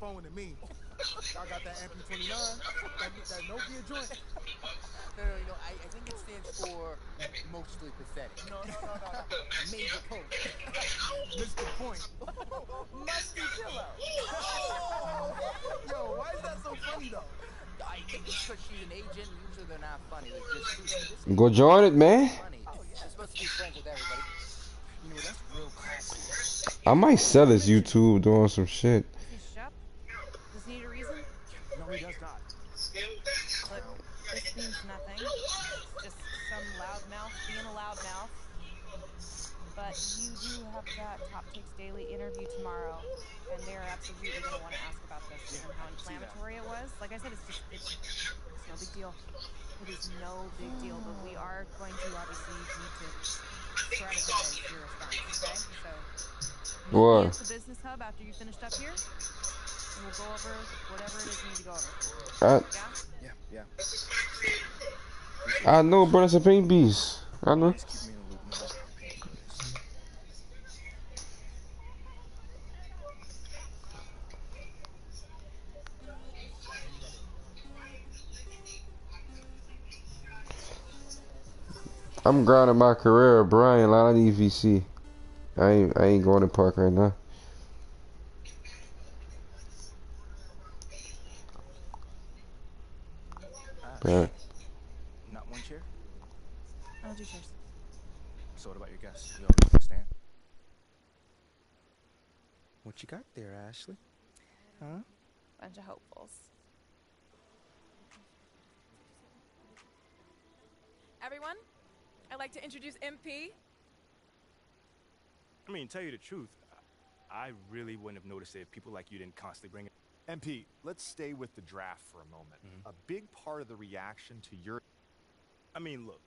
phone than me. Y'all got that MP29, that Nokia joint. No, I think it stands for mostly pathetic. No. Major Point. Mr. Point. Musty pillow. Yo, why is that so funny though? I think it's because she's an agent. Usually they're not funny. They're just too. Go join it, man. Funny. They're supposed to be friends with everybody. You know, that's real classy. I might sell this YouTube doing some shit. Is he Shep? Does he need a reason? No, he does not. Look, this means nothing. Just some loudmouth being a loudmouth. But you do have that Top Takes Daily interview tomorrow, and they're absolutely going to want to ask about this and how inflammatory it was. Like I said, it's no big deal. It is no big deal, but we are going to obviously need to strategize your response, okay? So, meet me at the business hub after you finished up here, and we'll go over whatever it is we need to go over. Yeah. I know, bro. That's a paint beast. I know. I'm grinding my career, Brian. I need VC. I ain't going to park right now. Not one chair? I'll do chairs. So what about your guests? You always understand? What you got there, Ashley? Huh? Bunch of hopefuls. Everyone, I'd like to introduce MP. I mean, tell you the truth, I really wouldn't have noticed it if people like you didn't constantly bring it. MP, let's stay with the draft for a moment. A big part of the reaction to your... I mean, look,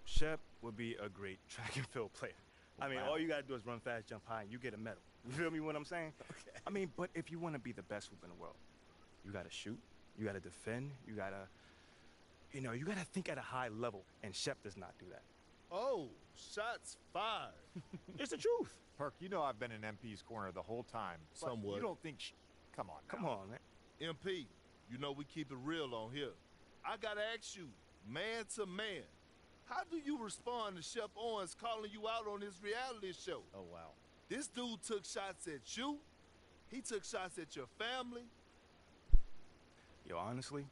Shep would be a great track and field player. I mean, all you gotta do is run fast, jump high, and you get a medal. You feel me what I'm saying? Okay. I mean, but if you want to be the best hoop in the world, you gotta shoot, you gotta defend, you gotta think at a high level, and Shep does not do that. Oh, shots fired. It's the truth. Perk, you know I've been in MP's corner the whole time. Somewhat. You don't think... Come on now. Come on, man. MP, you know we keep it real on here. I gotta ask you, man to man, how do you respond to Shep Owens calling you out on his reality show? Oh, wow. This dude took shots at you. He took shots at your family. Yo, honestly,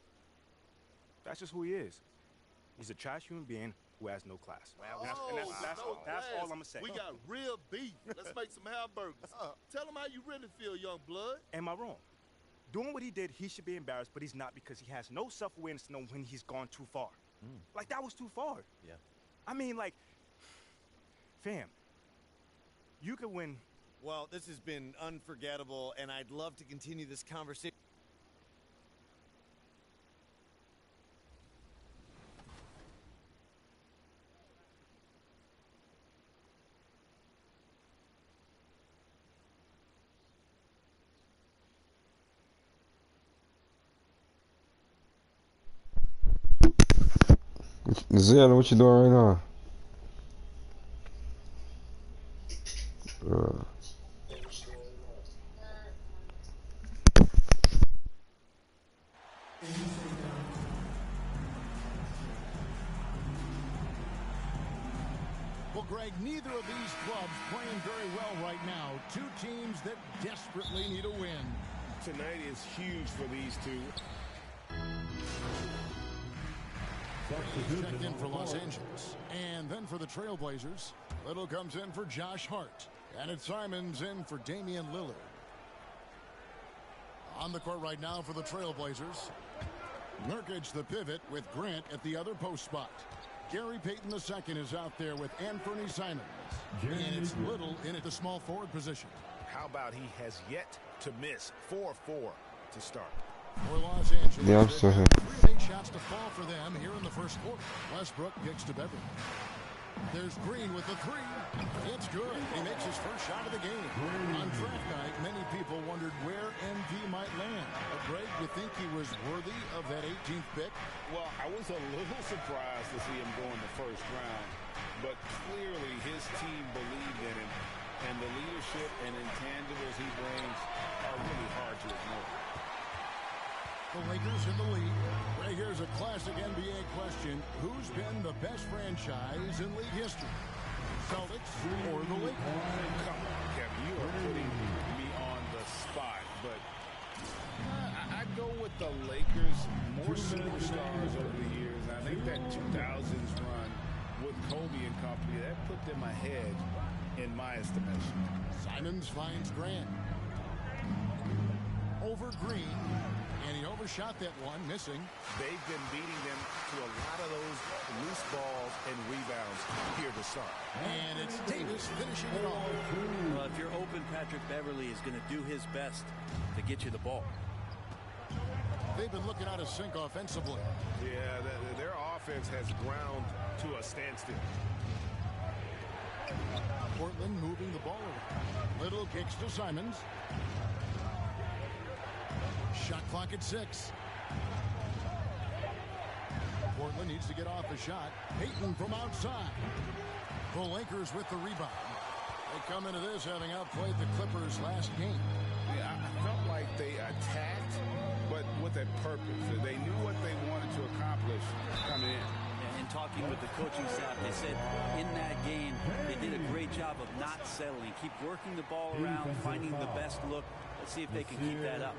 that's just who he is. He's a trash human being who has no class. That's all I'm gonna say. We got real beef. Let's make some hamburgers. Tell him how you really feel, young blood. Am I wrong? Doing what he did, he should be embarrassed, but he's not because he has no self-awareness to know when he's gone too far. Like, that was too far. Yeah. I mean, like, fam, you could win. Well, this has been unforgettable, and I'd love to continue this conversation. Zell, what you doing right now? Well, Greg, neither of these clubs playing very well right now. Two teams that desperately need a win. Tonight is huge for these two. Checked in for Los Angeles. And then for the Trailblazers, Little comes in for Josh Hart. And it's Simons in for Damian Lillard. On the court right now for the Trailblazers, Nurkic the pivot with Grant at the other post spot. Gary Payton II is out there with Anthony Simons. And it's Little in at the small forward position. How about he has yet to miss 4-4 to start? For Los Angeles, Yeah, I'm still here. 3 big shots to fall for them here in the first quarter. Westbrook kicks to Beverly. There's Green with the three. It's good. He makes his first shot of the game. On draft night, many people wondered where MV might land. But Greg, you think he was worthy of that 18th pick? Well, I was a little surprised to see him go in the first round, but clearly his team believed in him, and the leadership and intangibles he brings are really hard to ignore. the Lakers in the lead. Right here's a classic NBA question. Who's been the best franchise in league history? Celtics or the Lakers? Come on, Kevin. You are putting me on the spot, but I'd go with the Lakers. More superstars over the years. I think that 2000s run with Kobe and company, that put them ahead in my estimation. Simons finds Grant. Over Green, and he overshot that one, missing. They've been beating them to a lot of those loose balls and rebounds here to start. And it's Davis finishing it off. Well, if you're open, Patrick Beverly is going to do his best to get you the ball. They've been looking out of sync offensively. Yeah, their offense has ground to a standstill. Portland moving the ball around. Little kicks to Simons. Shot clock at 6. Portland needs to get off a shot. Payton from outside. The Lakers with the rebound. They come into this having outplayed the Clippers last game. Yeah, I felt like they attacked, but with a purpose. They knew what they wanted to accomplish coming in. In talking with the coaching staff, they said in that game they did a great job of not settling. Keep working the ball around, finding the best look. Let's see if they can keep that up.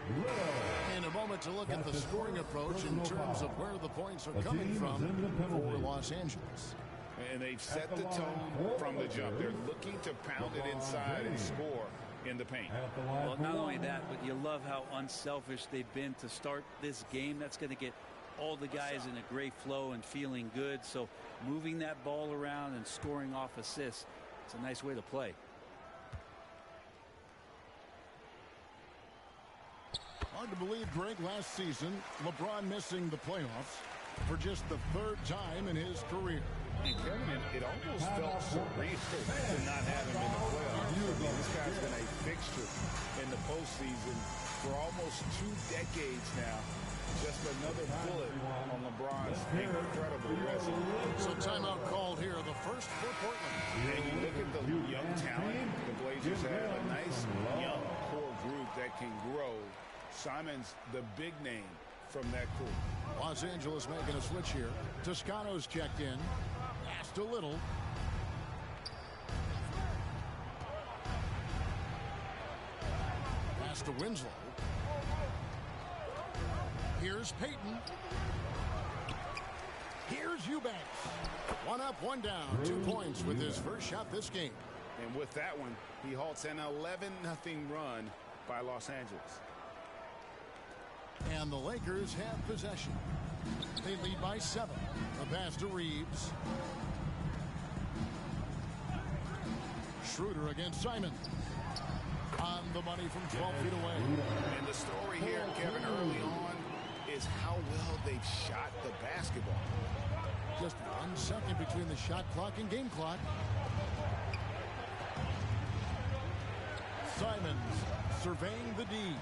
In a moment to look at the scoring approach in terms of where the points are coming from for Los Angeles. And they've set the tone from the jump. They're looking to pound it inside and score in the paint. Well, not only that, but you love how unselfish they've been to start this game. That's going to get all the guys in a great flow and feeling good. So moving that ball around and scoring off assists, it's a nice way to play. Hard to believe, Greg, last season, LeBron missing the playoffs for just the 3rd time in his career. And Kevin, it almost felt surreal to not have him in the playoffs. I mean, this guy's been a fixture in the postseason for almost 2 decades now. Just another bullet on LeBron's incredible resume. So timeout called here, the first for Portland. And you look at the young talent the Blazers have, a nice young core group that can grow. Simons, the big name from that crew. Los Angeles making a switch here. Toscano's checked in. Passed a little. Pass to Winslow. Here's Payton. Here's Eubanks. 1 up, 1 down. 2 points with his first shot this game. And with that one, he halts an 11-0 run by Los Angeles. And the Lakers have possession. They lead by 7. The pass to Reeves. Schroeder against Simon. On the money from 12 feet away. And the story here, Kevin, early on is how well they've shot the basketball. Just 1 second between the shot clock and game clock. Simons surveying the D.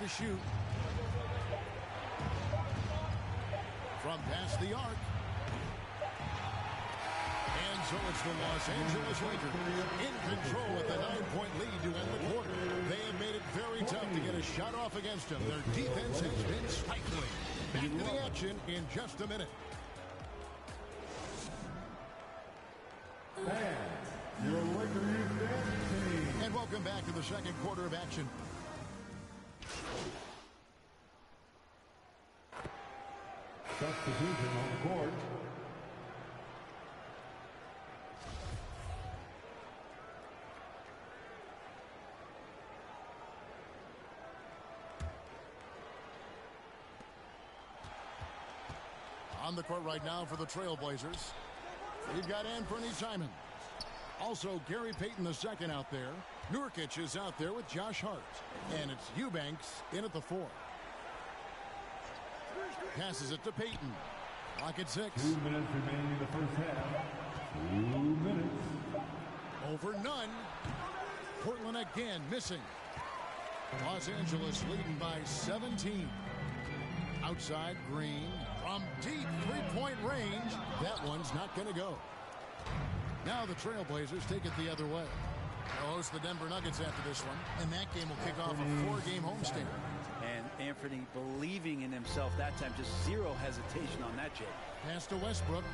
To shoot from past the arc, and so it's the Los Angeles Lakers in control with a 9-point lead to end the quarter. They have made it very tough to get a shot off against them. Their defense has been stifling. Back to the action in just a minute. And welcome back to the second quarter of action. Substitution on the court. On the court right now for the Trailblazers, you've got Anthony Simons. Also, Gary Payton II out there. Nurkic is out there with Josh Hart. And it's Eubanks in at the 4. Passes it to Payton. Clock at 6. 2 minutes remaining in the first half. 2 minutes. Over none. Portland again missing. Los Angeles leading by 17. Outside Green from deep 3-point range. That one's not going to go. Now the Trailblazers take it the other way. They'll host the Denver Nuggets after this one, and that game will kick off a 4-game homestand. And Anthony believing in himself that time, just zero hesitation on that, Jake. Pass to Westbrook.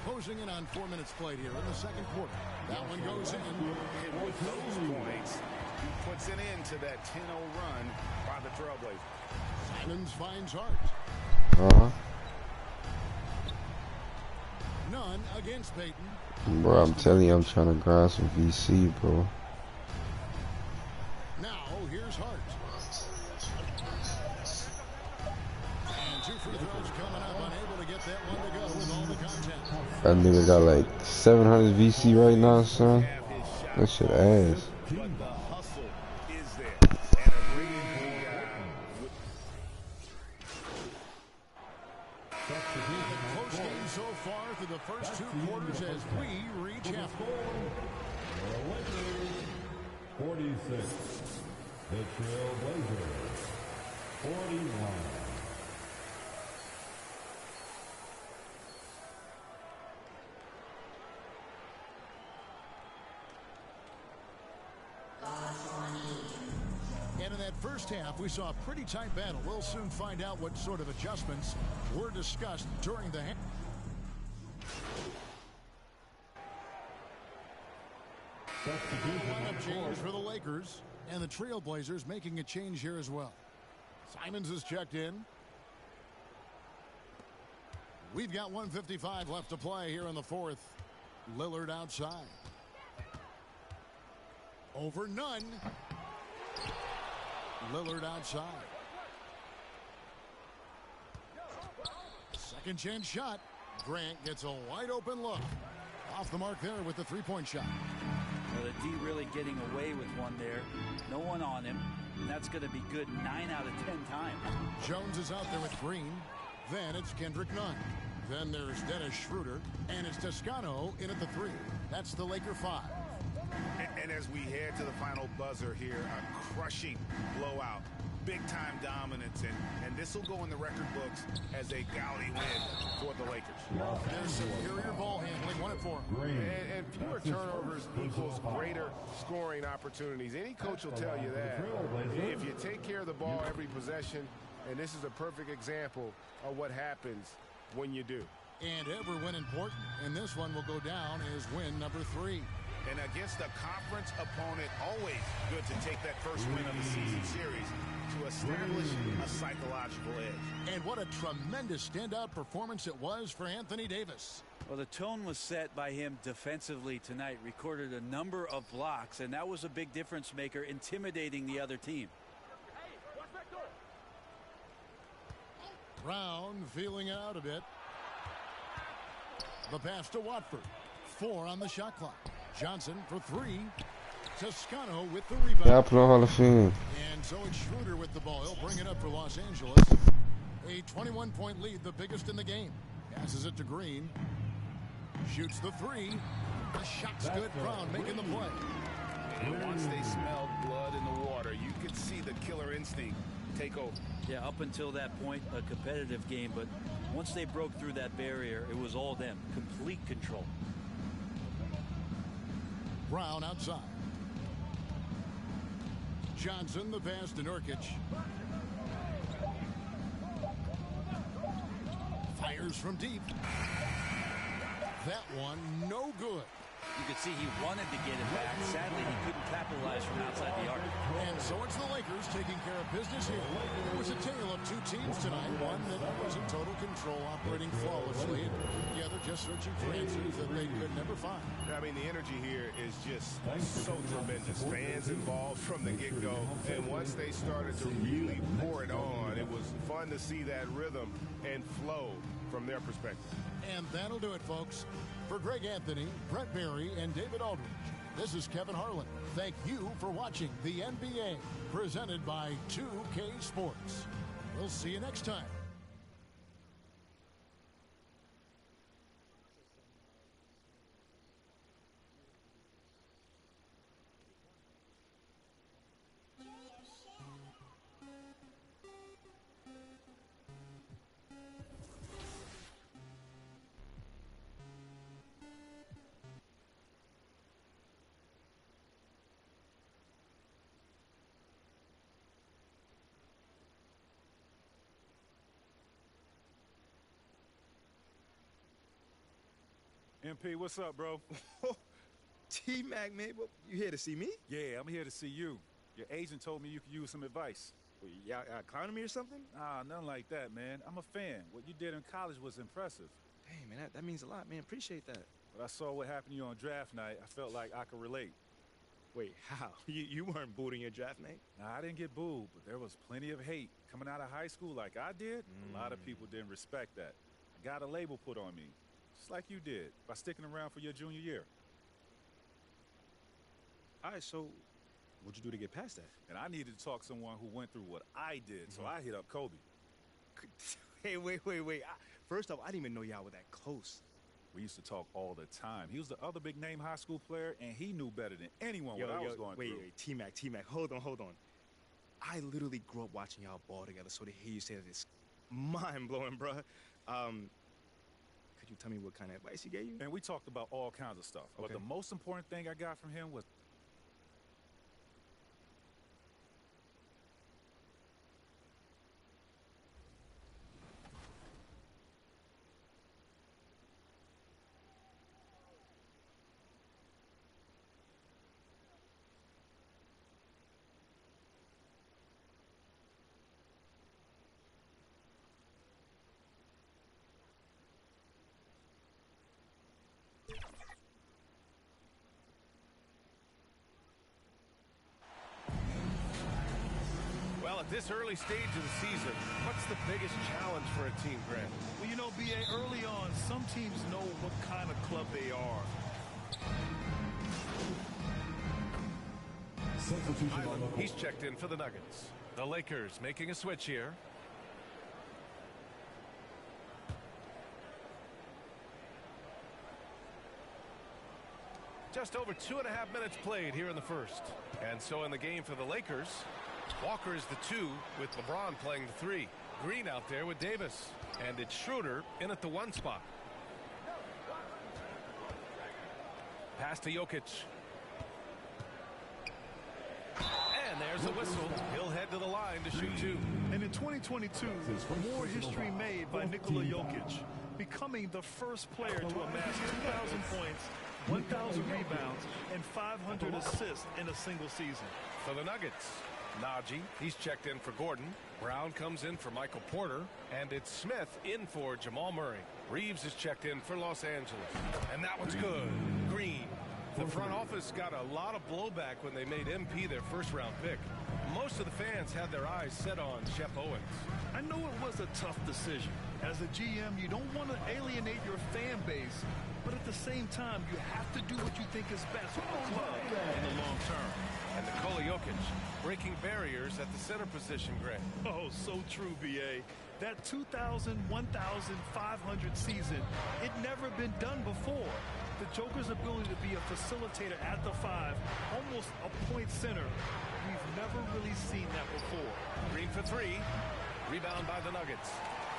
Closing in on 4 minutes played here in the second quarter. That one goes in. And with those points, he puts an end to that 10-0 run by the Trailblazers. Simons finds Hart. None against Payton. Bro, I'm telling you, I'm trying to grind some VC, bro. Now, here's Hart. And 2 free throws coming up, unable to get that one to go with all the contact. That nigga got like 700 VC right now, son. That shit ass. But the hustle is there. And a really Close game so far through the first 2 quarters as we reach halftime. 46. The Trailblazers. 41. And in that first half, we saw a pretty tight battle. We'll soon find out what sort of adjustments were discussed during the half. Lineup change for the Lakers, and the Trailblazers making a change here as well. Simons is checked in. We've got 1:55 left to play here in the fourth. Lillard outside. Over none. Lillard outside. Second chance shot. Grant gets a wide open look. Off the mark there with the three-point shot. Well, the D really getting away with one there. No one on him. And that's going to be good 9 out of 10 times. Jones is out there with Green. Then it's Kendrick Nunn. Then there's Dennis Schroeder. And it's Toscano in at the 3. That's the Laker 5. And as we head to the final buzzer here, a crushing blowout, big-time dominance, and this will go in the record books as a gaudy win for the Lakers. There's superior ball handling, 1 and 4. And fewer turnovers equals greater scoring opportunities. Any coach will tell you that. If you take care of the ball every possession, and this is a perfect example of what happens when you do. And every win important, and this one will go down as win number 3. And against a conference opponent, always good to take that first win of the season series to establish a psychological edge. And what a tremendous standout performance it was for Anthony Davis. Well, the tone was set by him defensively tonight. Recorded a number of blocks, and that was a big difference maker, intimidating the other team. Brown feeling it out a bit. The pass to Watford. 4 on the shot clock. Johnson for 3. Toscano with the rebound. Yeah, Hall of Fame. And so it's Schroeder with the ball. He'll bring it up for Los Angeles. A 21-point lead, the biggest in the game. Passes it to Green. Shoots the 3. The shot's good. Brown making the play. And once they smelled blood in the water, you could see the killer instinct take over. Yeah, up until that point, a competitive game, but once they broke through that barrier, it was all them. Complete control. Brown outside. Johnson, the pass to Nurkic. Fires from deep. That one, no good. You could see he wanted to get it back. Sadly, he couldn't capitalize from outside the arc. And so it's the Lakers taking care of business here. It was a tale of 2 teams tonight. One that was in total control, operating flawlessly. And the other just searching for answers that they could never find. I mean, the energy here is just so tremendous. Fans involved from the get-go. And once they started to really pour it on, it was fun to see that rhythm and flow from their perspective. And that'll do it, folks. For Greg Anthony, Brett Berry, and David Aldridge, this is Kevin Harlan. Thank you for watching the NBA, presented by 2K Sports. We'll see you next time. MP, what's up, bro? T-Mac, man, you here to see me? Yeah, I'm here to see you. Your agent told me you could use some advice. Y'all clowning me or something? Nah, nothing like that, man. I'm a fan. What you did in college was impressive. Hey, man, that means a lot, man. Appreciate that. But I saw what happened to you on draft night. I felt like I could relate. Wait, how? You weren't booed in your draft night? Nah, I didn't get booed, but there was plenty of hate. Coming out of high school like I did, a lot of people didn't respect that. I got a label put on me, just like you did, by sticking around for your junior year. All right, so what'd you do to get past that? And I needed to talk to someone who went through what I did, so I hit up Kobe. Hey, wait. First off, I didn't even know y'all were that close. We used to talk all the time. He was the other big-name high school player, and he knew better than anyone what I was going through. Wait, T-Mac, hold on. I literally grew up watching y'all ball together, so to hear you say that is mind-blowing, bruh. Could you tell me what kind of advice he gave you? And we talked about all kinds of stuff. Okay. But the most important thing I got from him was At this early stage of the season, what's the biggest challenge for a team, Grant? Well, you know, B.A., early on, some teams know what kind of club they are. He's checked in for the Nuggets. The Lakers making a switch here. Just over 2.5 minutes played here in the first. And so in the game for the Lakers, Walker is the 2 with LeBron playing the 3. Green out there with Davis. And it's Schroeder in at the 1 spot. Pass to Jokic. And there's a whistle. He'll head to the line to shoot 2. And in 2022, more history made by Nikola Jokic, becoming the first player to amass 2,000 points, 1,000 rebounds, and 500 assists in a single season. For the Nuggets, Najee, he's checked in for Gordon. Brown comes in for Michael Porter. And it's Smith in for Jamal Murray. Reeves is checked in for Los Angeles. And that one's good. Green. The front office got a lot of blowback when they made MP their first-round pick. Most of the fans had their eyes set on Shep Owens. I know it was a tough decision. As a GM, you don't want to alienate your fan base, but at the same time, you have to do what you think is best for the club in the long term. And Nikola Jokic breaking barriers at the center position, Greg. Oh, so true, B.A. That 2,000, 1,500 season, it never been done before. The Joker's ability to be a facilitator at the 5, almost a point center, we've never really seen that before. Green for 3. Rebound by the Nuggets.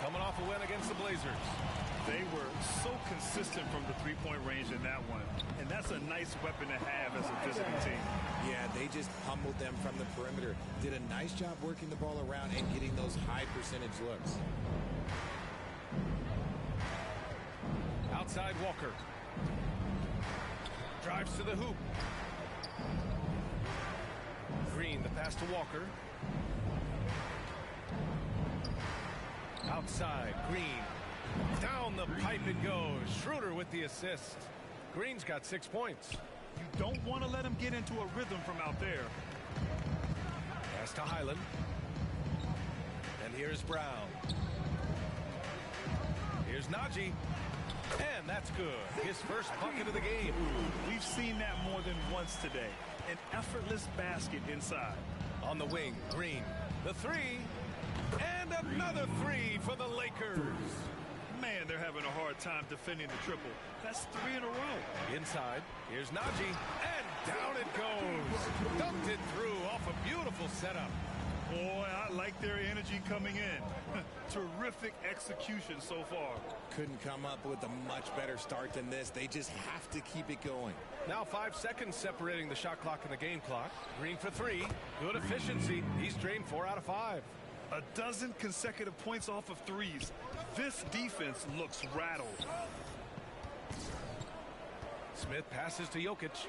Coming off a win against the Blazers. They were so consistent from the three-point range in that one, and that's a nice weapon to have as a visiting team. Yeah, they just pummeled them from the perimeter. Did a nice job working the ball around and getting those high percentage looks. Outside Walker. Drives to the hoop. Green, the pass to Walker. Outside, Green. Down the pipe it goes. Schroeder with the assist. Green's got 6 points. You don't want to let him get into a rhythm from out there. Pass to Highland. And here's Brown. Here's Najee. And that's good. His first bucket of the game. We've seen that more than once today. An effortless basket inside. On the wing, Green. The 3. And another 3 for the Lakers. Man, they're having a hard time defending the triple. That's 3 in a row. Inside, here's Najee. And down it goes. Dunked it through off a beautiful setup. Boy, I like their energy coming in. Terrific execution so far. Couldn't come up with a much better start than this. They just have to keep it going. Now 5 seconds separating the shot clock and the game clock. Green for 3. Good efficiency. He's drained 4 out of 5. A dozen consecutive points off of threes. This defense looks rattled. Smith passes to Jokic.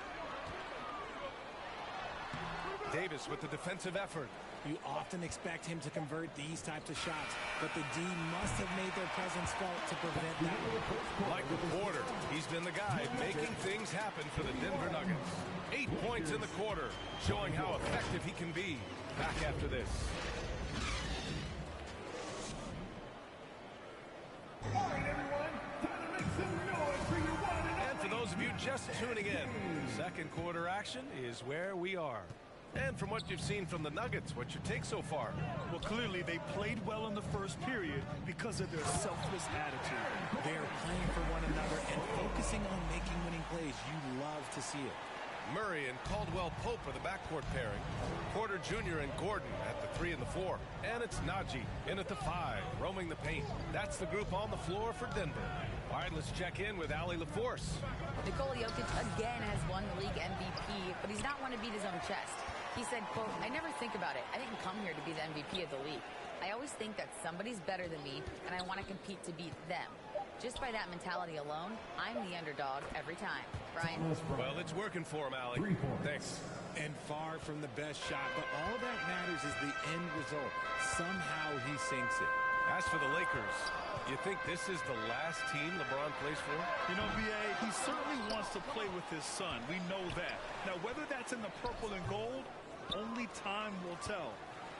Davis with the defensive effort. You often expect him to convert these types of shots, but the D must have made their presence felt to prevent that. Michael Porter, he's been the guy making things happen for the Denver Nuggets. 8 points in the quarter, showing how effective he can be. Back after this. And for those of you just tuning in, second quarter action is where we are. And from what you've seen from the Nuggets, what's your take so far? Well, clearly they played well in the first period because of their selfless attitude. They're playing for one another and focusing on making winning plays. You love to see it. Murray and Caldwell-Pope are the backcourt pairing. Porter Jr. and Gordon at the 3 and the 4. And it's Najee in at the 5, roaming the paint. That's the group on the floor for Denver. All right, let's check in with Allie LaForce. Nikola Jokic again has won the league MVP, but he's not one to beat his own chest. He said, quote, "I never think about it. I didn't come here to be the MVP of the league. I always think that somebody's better than me, and I want to compete to beat them. Just by that mentality alone, I'm the underdog every time." Brian? Well, it's working for him, Allie. Thanks. And far from the best shot, but all that matters is the end result. Somehow he sinks it. As for the Lakers, you think this is the last team LeBron plays for? You know, B.A., he certainly wants to play with his son. We know that. Now, whether that's in the purple and gold, only time will tell.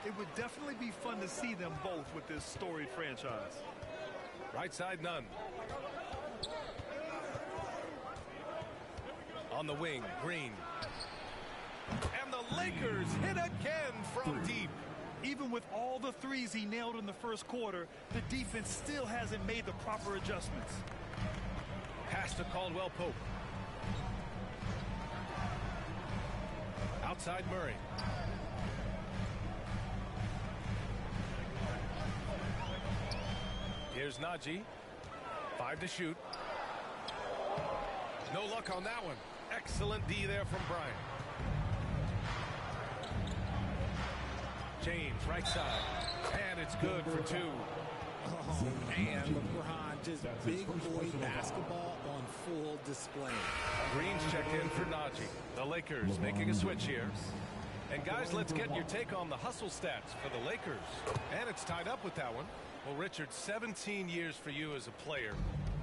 It would definitely be fun to see them both with this storied franchise. Right side, none. On the wing, Green. And the Lakers hit again from deep. Even with all the threes he nailed in the first quarter, the defense still hasn't made the proper adjustments. Pass to Caldwell-Pope. Outside Murray. Here's Najee. 5 to shoot. No luck on that one. Excellent D there from Bryant. James, right side. And it's good for 2. Oh, man, LeBron just big boy basketball on full display. Green's checked in for Najee. The Lakers making a switch here. And guys, let's get your take on the hustle stats for the Lakers. And it's tied up with that one. Well, Richard, 17 years for you as a player.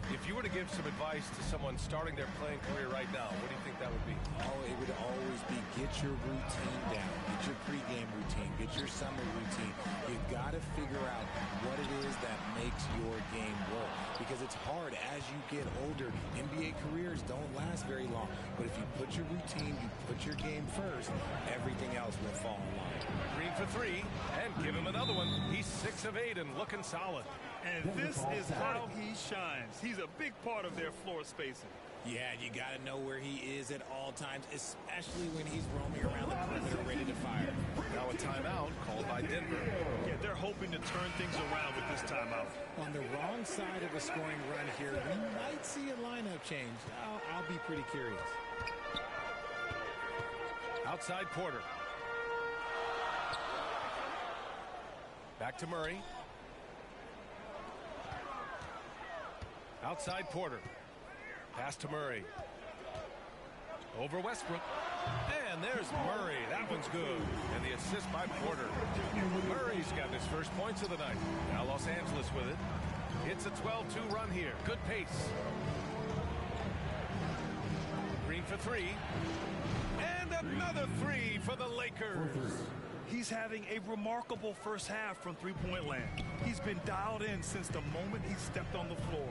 If you were to give some advice to someone starting their playing career right now, what do you think that would be? Oh, it would always be get your routine down. Get your pregame routine. Get your summer routine. You've got to figure out what it is that makes your game work. Because it's hard as you get older. NBA careers don't last very long. But if you put your routine, you put your game first, everything else will fall in line. Green for 3, and give him another one. He's 6 of 8 and looking solid. And this is how he shines. He's a big part of their floor spacing. Yeah, you got to know where he is at all times, especially when he's roaming around the perimeter ready to fire. Now a timeout called by Denver. Yeah, they're hoping to turn things around with this timeout. On the wrong side of a scoring run here, we might see a lineup change. I'll be pretty curious. Outside Porter. Back to Murray. Outside Porter. Pass to Murray. Over Westbrook. And there's Murray. That one's good. And the assist by Porter. Murray's got his first points of the night. Now Los Angeles with it. It's a 12-2 run here. Good pace. Green for 3. And another 3 for the Lakers. He's having a remarkable first half from three-point land. He's been dialed in since the moment he stepped on the floor.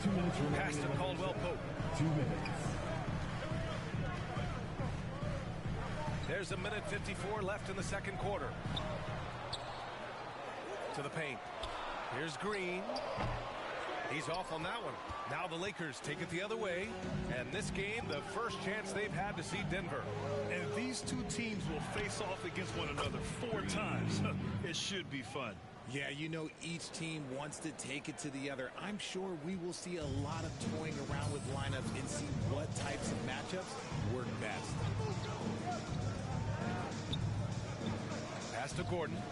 2 minutes remaining. Pass to Caldwell-Pope. 2 minutes. There's a minute 54 left in the second quarter. To the paint. Here's Green. He's off on that one. Now the Lakers take it the other way. And this game, the first chance they've had to see Denver. And these two teams will face off against one another 4 times. It should be fun. Yeah, you know, each team wants to take it to the other. I'm sure we will see a lot of toying around with lineups and see what types of matchups work best. Pass to Gordon.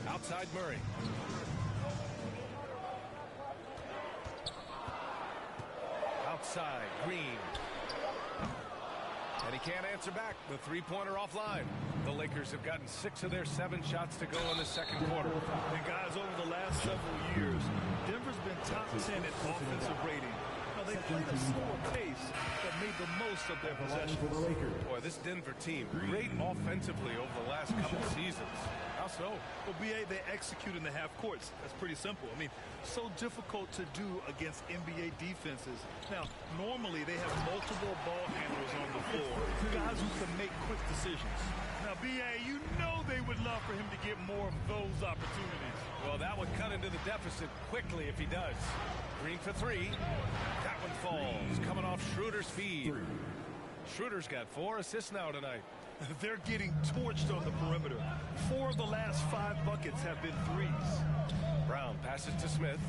Outside Murray. side. Green. And he can't answer back. The three-pointer offline. The Lakers have gotten 6 of their 7 shots to go in the second quarter. And guys, over the last several years, Denver's been top 10 in offensive rating. Now, they played a slower pace, but made the most of their possessions. Boy, this Denver team, great offensively over the last couple seasons. How so? Well, BA, they execute in the half courts. That's pretty simple. I mean, so difficult to do against NBA defenses. Now, normally they have multiple ball handlers on the floor, guys who can make quick decisions. Now, BA, you know they would love for him to get more of those opportunities. Well, that would cut into the deficit quickly if he does. Green for 3. That one falls, coming off Schroeder's feed. Schroeder's got 4 assists now tonight. They're getting torched on the perimeter. 4 of the last 5 buckets have been threes. Brown passes to Smith.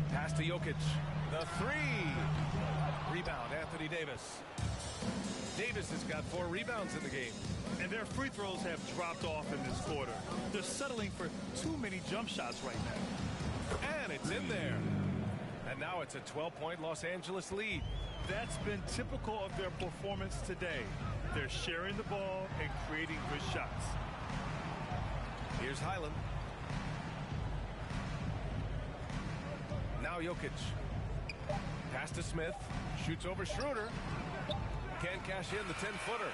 Pass to Jokic. The 3. Rebound, Anthony Davis. Davis has got 4 rebounds in the game. And their free throws have dropped off in this quarter. They're settling for too many jump shots right now. And it's in there. And now it's a 12-point Los Angeles lead. That's been typical of their performance today. They're sharing the ball and creating good shots. Here's Highland. Now Jokic. Pass to Smith. Shoots over Schroeder. Can't cash in the 10-footer.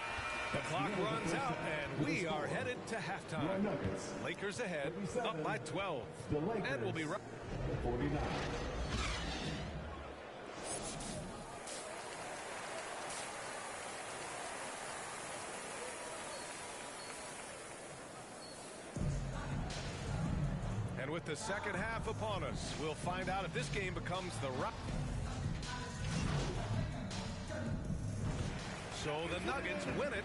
The clock runs out, and we are headed to halftime. Lakers ahead, up by 12. And we'll be right. 49. And with the second half upon us, we'll find out if this game becomes the right. So the Nuggets win it.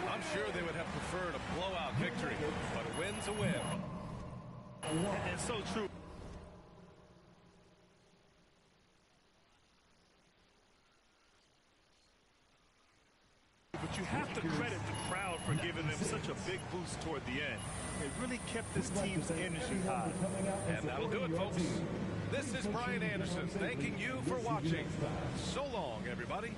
I'm sure they would have preferred a blowout victory, but a win's a win. And so true. But you have to credit the crowd for giving them such a big boost toward the end. It really kept this team's energy high. And that'll do it, folks. This is Brian Anderson thanking you for watching. So long, everybody.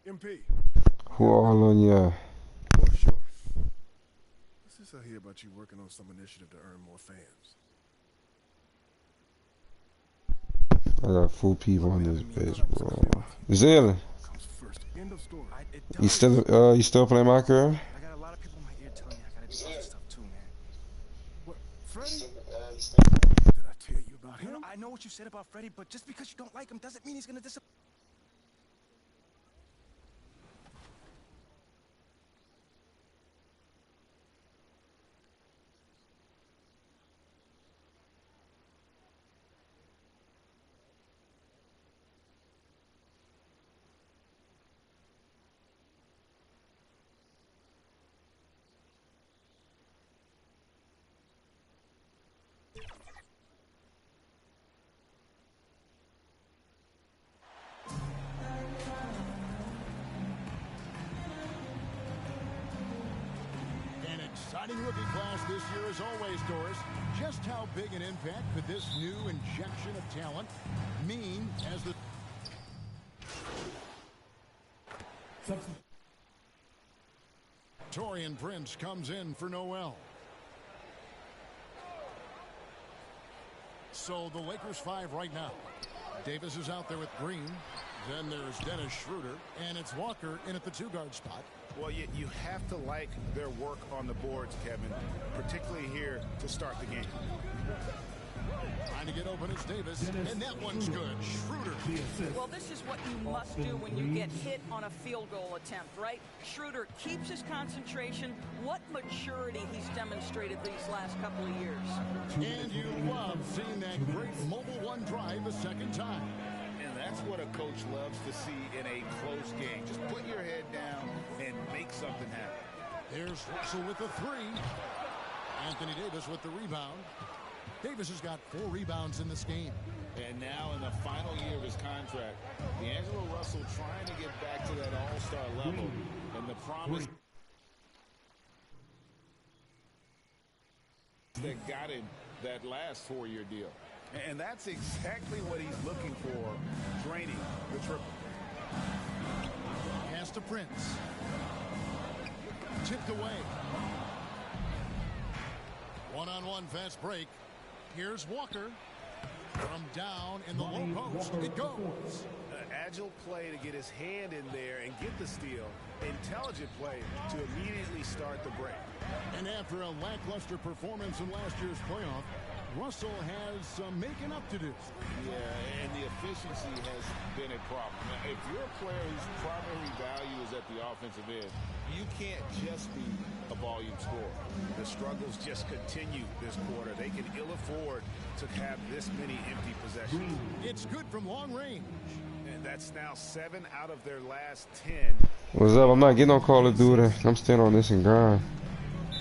MP. Who all on ya? For sure. What's this I hear about you working on some initiative to earn more fans? I got 4 people on this bitch, bro. Zaylen. End of story. You still playing my career? I got a lot of people in my ear telling me I gotta do other stuff too, man. What, Freddie? Did I tell you about him? I know what you said about Freddie, but just because you don't like him doesn't mean he's gonna disappear. Exciting rookie class this year as always, Doris. Just how big an impact could this new injection of talent mean as the... Taurean Prince comes in for Noel. So the Lakers 5 right now. Davis is out there with Green. Then there's Dennis Schroeder. And it's Walker in at the 2-guard spot. Well, you have to like their work on the boards, Kevin, particularly here to start the game. Trying to get open is Davis, and that one's good. Schroeder. Well, this is what you must do when you get hit on a field goal attempt, right? Schroeder keeps his concentration. What maturity he's demonstrated these last couple of years. And you love seeing that great mobile one drive a second time. And that's what a coach loves to see in a close game. Just put your head down and make something happen. There's Russell with the 3. Anthony Davis with the rebound. Davis has got 4 rebounds in this game. And now in the final year of his contract, D'Angelo Russell trying to get back to that all-star level. And the promise that got him that last 4-year deal. And that's exactly what he's looking for, draining the triple. Pass to Prince. Tipped away. One-on-one fast break. Here's Walker. From down in the low post, it goes. Agile play to get his hand in there and get the steal. Intelligent play to immediately start the break. And after a lackluster performance in last year's playoff, Russell has some making up to do. Yeah, and the efficiency has been a problem. Now, if you're a player whose primary value is at the offensive end, you can't just be a volume scorer. The struggles just continue this quarter. They can ill afford to have this many empty possessions. It's good from long range. And that's now 7 out of their last 10. What's up? I'm not getting on Call of Duty. I'm staying on this and grind.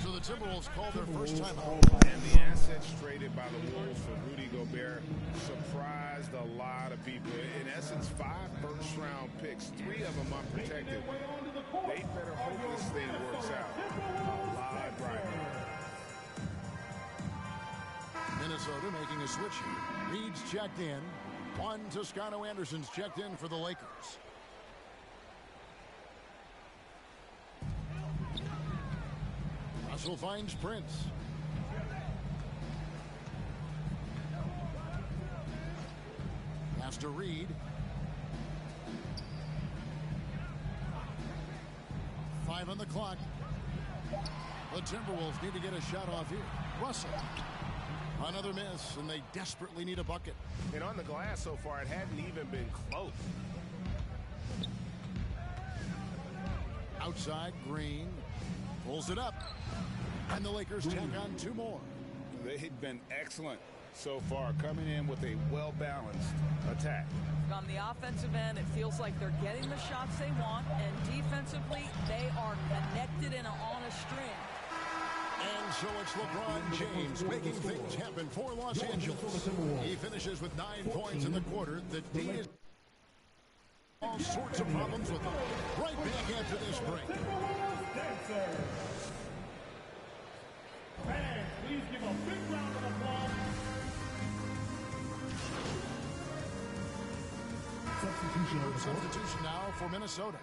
So the Timberwolves call their first timeout. And the assets traded by the Wolves for Rudy Gobert surprised a lot of people. In essence, 5 first-round picks, 3 of them unprotected. They better hope this thing works out. A lot driving. Minnesota making a switch. Reed's checked in. Juan Toscano Anderson's checked in for the Lakers. Russell finds Prince. Pass to Reed. 5 on the clock. The Timberwolves need to get a shot off here. Russell. Another miss, and they desperately need a bucket. And on the glass so far, it hadn't even been close. Outside, Green pulls it up. And the Lakers tack on 2 more. They've been excellent so far, coming in with a well-balanced attack. On the offensive end, it feels like they're getting the shots they want, and defensively, they are connected and on a string. And so it's LeBron James making things happen for Los Angeles. He finishes with 9 points in the quarter. The D is all sorts of problems with them. Right back after this break. Fans, please give a big round of applause. Substitution now for Minnesota.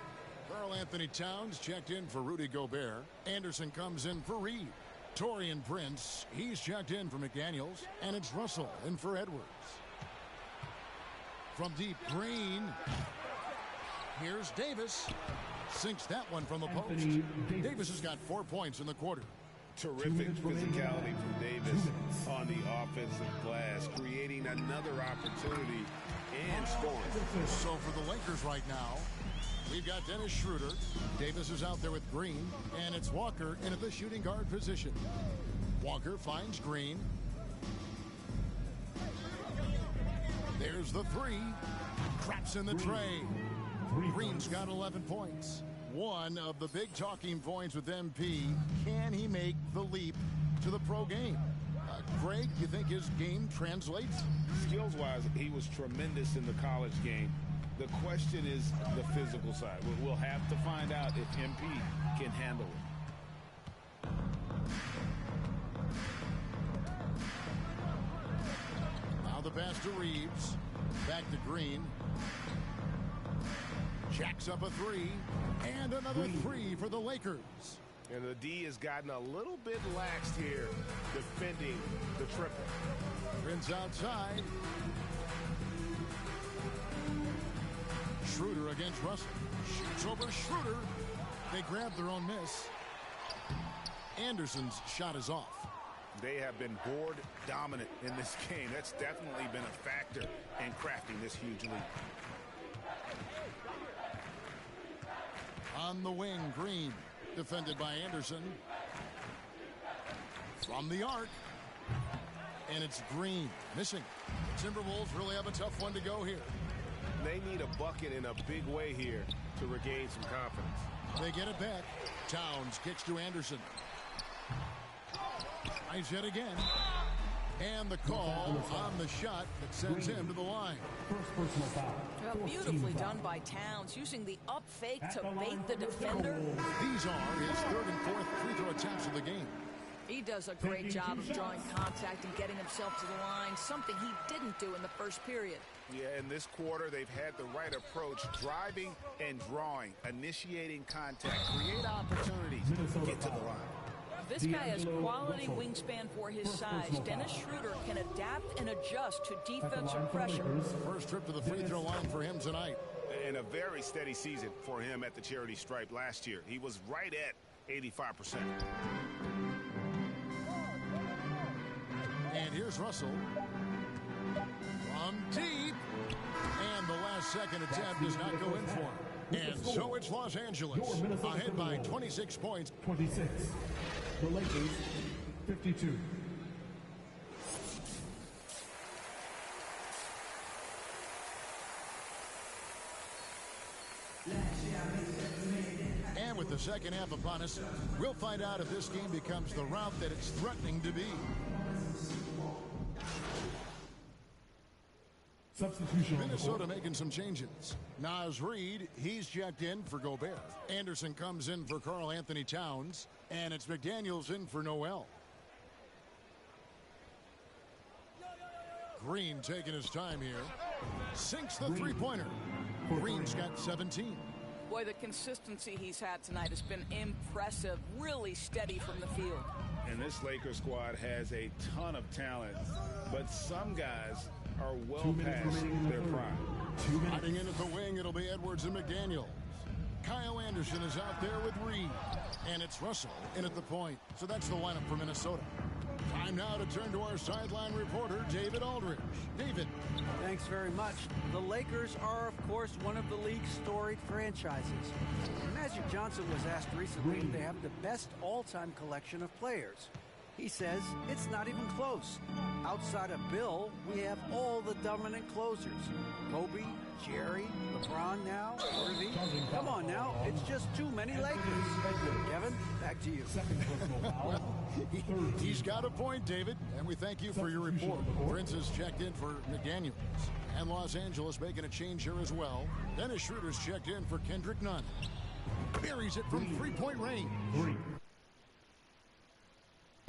Karl Anthony Towns checked in for Rudy Gobert. Anderson comes in for Reed. Taurean Prince, he's checked in for McDaniels. And it's Russell in for Edwards. From deep, Green. Here's Davis. Sinks that one from the post. Davis has got 4 points in the quarter. Terrific physicality from Davis on the offensive glass, creating another opportunity and scoring. So for the Lakers right now, we've got Dennis Schroeder. Davis is out there with Green, and it's Walker in at the shooting guard position. Walker finds Green. There's the 3. Traps in the tray. Green's got 11 points. One of the big talking points with MP. Can he make the leap to the pro game? Greg, you think his game translates? Skills-wise, he was tremendous in the college game. The question is the physical side. We'll have to find out if MP can handle it. Now the pass to Reeves. Back to Green. Jacks up a 3. And another 3 for the Lakers. And the D has gotten a little bit laxed here defending the triple. Prince outside. Schroeder against Russell. Shoots over Schroeder. They grab their own miss. Anderson's shot is off. They have been board dominant in this game. That's definitely been a factor in crafting this huge lead. On the wing, Green. Defended by Anderson. From the arc. And it's Green. Missing. Timberwolves really have a tough one to go here. They need a bucket in a big way here to regain some confidence. They get it back. Towns kicks to Anderson. Tries it again. And the call on the shot that sends him to the line. Well, beautifully done by Towns, using the up fake to bait the defender. These are his third and fourth free throw attempts of the game. He does a great job of drawing contact and getting himself to the line, something he didn't do in the first period. Yeah, in this quarter, they've had the right approach, driving and drawing, initiating contact, create opportunities, get to the line. This guy has quality wingspan for his size. Dennis Schroeder can adapt and adjust to defensive pressure. First trip to the free throw line for him tonight. And a very steady season for him at the charity stripe last year. He was right at 85%. And here's Russell. From deep. And the last second attempt does not go in for him. And so it's Los Angeles. Ahead by 26 points. 26. The Lakers, 52. And with the second half upon us, we'll find out if this game becomes the route that it's threatening to be. Substitution. Minnesota making some changes. Naz Reid, he's checked in for Gobert. Anderson comes in for Karl Anthony Towns. And it's McDaniels in for Noel. Green taking his time here. Sinks the three-pointer. Green's got 17. Boy, the consistency he's had tonight has been impressive. Really steady from the field. And this Lakers squad has a ton of talent, but some guys are well past their prime. Hiding in at the wing, it'll be Edwards and McDaniels. Kyle Anderson is out there with Reed. And it's Russell in at the point. So that's the lineup for Minnesota. Time now to turn to our sideline reporter, David Aldridge. David. Thanks very much. The Lakers are, of course, one of the league's storied franchises. Magic Johnson was asked recently if they have the best all-time collection of players. He says it's not even close. Outside of Bill, we have all the dominant closers. Kobe, Jerry, LeBron now, Worthy. Come on now, it's just too many Lakers. Kevin, back to you. Well, he's got a point, David, and we thank you for your report. Prince has checked in for McDaniels. And Los Angeles making a change here as well. Dennis Schroeder's checked in for Kendrick Nunn. Buries it from three-point range.